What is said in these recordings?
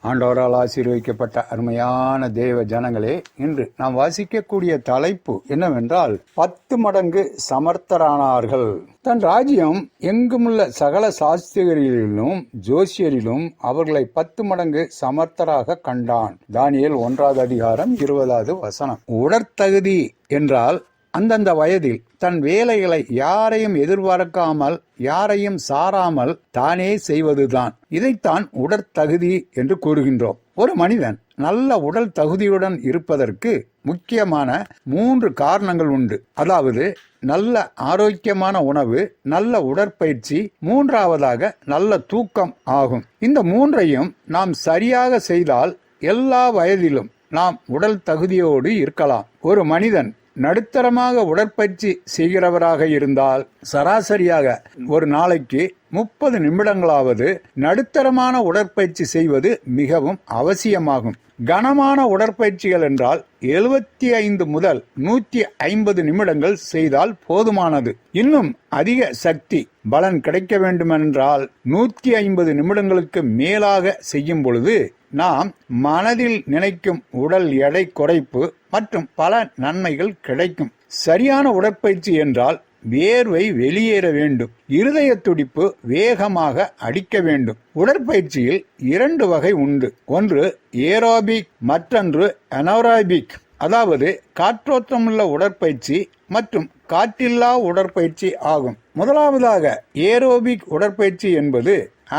ஆண்டவரால் ஆசீர்வதிக்கப்பட்ட அருமையான தேவ ஜனங்களே, இன்று நாம் வாசிக்கக்கூடிய தலைப்பு என்னவென்றால் 10 மடங்கு சமர்த்தரானார்கள். தன் ராஜ்யம் எங்குமுள்ள சகல சாஸ்திரிகளிலும் ஜோசியரிலும் அவர்களை 10 மடங்கு சமர்த்தராக கண்டான். தானியேல் 1 அதிகாரம் 20 வசனம். உடற்தகுதி என்றால் அந்தந்த வயதில் தன் வேலைகளை யாரையும் எதிர்பார்க்காமல் யாரையும் சாராமல் தானே செய்வதுதான். இதைத்தான் உடற்தகுதி என்று கூறுகின்றோம். ஒரு மனிதன் நல்ல உடல் தகுதியுடன் இருப்பதற்கு முக்கியமான 3 காரணங்கள் உண்டு. அதாவது நல்ல ஆரோக்கியமான உணவு, நல்ல உடற்பயிற்சி, 3வதாக நல்ல தூக்கம் ஆகும். இந்த 3ஐயும் நாம் சரியாக செய்தால் எல்லா வயதிலும் நாம் உடல் தகுதியோடு இருக்கலாம். ஒரு மனிதன் நடுத்தரமாக உடற்பயிற்சி செய்கிறவராக இருந்தால் சராசரியாக ஒரு நாளைக்கு 30 நிமிடங்களாவது நடுத்தரமான உடற்பயிற்சி செய்வது மிகவும் அவசியமாகும். கனமான உடற்பயிற்சிகள் என்றால் 75 முதல் 150 நிமிடங்கள் செய்தால் போதுமானது. இன்னும் அதிக சக்தி பலன் கிடைக்க வேண்டுமென்றால் 150 நிமிடங்களுக்கு மேலாக செய்யும் பொழுது நாம் மனதில் நினைக்கும் உடல் எடை குறைப்பு மற்றும் பல நன்மைகள் கிடைக்கும். சரியான உடற்பயிற்சி என்றால் வேர்வை வெளியேற வேண்டும், இருதய துடிப்பு வேகமாக அடிக்க வேண்டும். உடற்பயிற்சியில் 2 வகை உண்டு. ஒன்று ஏரோபிக், மற்றொன்று அனோராபிக். அதாவது காற்றோட்டமுள்ள உடற்பயிற்சி மற்றும் காற்றில்லா உடற்பயிற்சி ஆகும். முதலாவதாக ஏரோபிக் உடற்பயிற்சி என்பது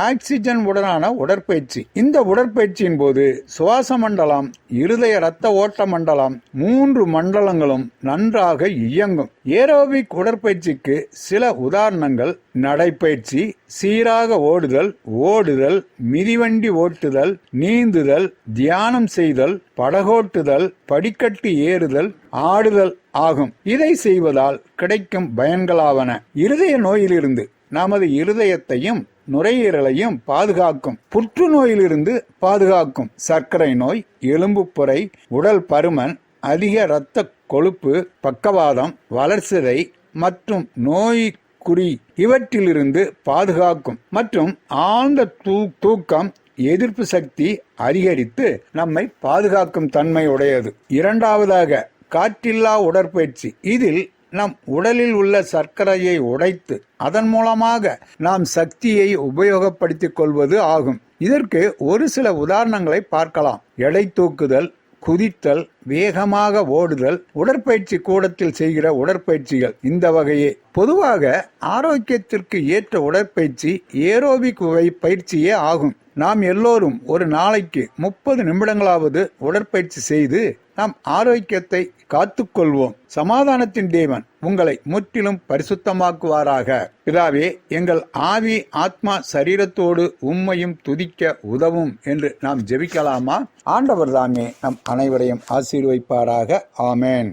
ஆக்சிஜன் உடனான உடற்பயிற்சி. இந்த உடற்பயிற்சியின் போது சுவாச மண்டலம், இருதய இரத்த ஓட்ட மண்டலம் 3 மண்டலங்களும் நன்றாக இயங்கும். ஏரோபிக் உடற்பயிற்சிக்கு சில உதாரணங்கள்: நடைப்பயிற்சி, சீராக ஓடுதல், மிதிவண்டி ஓட்டுதல், நீந்துதல், தியானம் செய்தல், படகோட்டுதல், படிக்கட்டு ஏறுதல், ஆடுதல் ஆகும். இதை செய்வதால் கிடைக்கும் பயன்களாவன: இருதய நோயிலிருந்து நமது இருதயத்தையும் நுரையீரலையும் பாதுகாக்கும், புற்றுநோயிலிருந்து பாதுகாக்கும், சர்க்கரை நோய், எலும்புப்புரை, உடல் பருமன், அதிக இரத்த கொழுப்பு, பக்கவாதம், வளர்சிதை மற்றும் நோய் குறி இவற்றிலிருந்து பாதுகாக்கும் மற்றும் ஆழ்ந்த தூக்கம் எதிர்ப்பு சக்தி அதிகரித்து நம்மை பாதுகாக்கும் தன்மை உடையது. 2வதாக காற்றில்லா உடற்பயிற்சி. இதில் நம் உடலில் உள்ள சர்க்கரையை உடைத்து அதன் மூலமாக நாம் சக்தியை உபயோகப்படுத்திக் கொள்வது ஆகும். இதற்கு ஒரு சில உதாரணங்களை பார்க்கலாம்: எடை தூக்குதல், குதித்தல், வேகமாக ஓடுதல், உடற்பயிற்சி கூடத்தில் செய்கிற உடற்பயிற்சிகள் இந்த வகையே. பொதுவாக ஆரோக்கியத்திற்கு ஏற்ற உடற்பயிற்சி ஏரோபிக் பயிற்சியே ஆகும். நாம் எல்லோரும் ஒரு நாளைக்கு 30 நிமிடங்களாவது உடற்பயிற்சி செய்து நாம் ஆரோக்கியத்தை காத்துக்கொள்வோம். சமாதானத்தின் தேவன் உங்களை முற்றிலும் பரிசுத்தமாக்குவாராக. பிதாவே, எங்கள் ஆவி ஆத்மா சரீரத்தோடு உம்மையும் துதிக்க உதவும் என்று நாம் ஜெபிக்கலாமா? ஆண்டவர் தாமே நம் அனைவரையும் ஆசீர்வதிப்பாராக. ஆமேன்.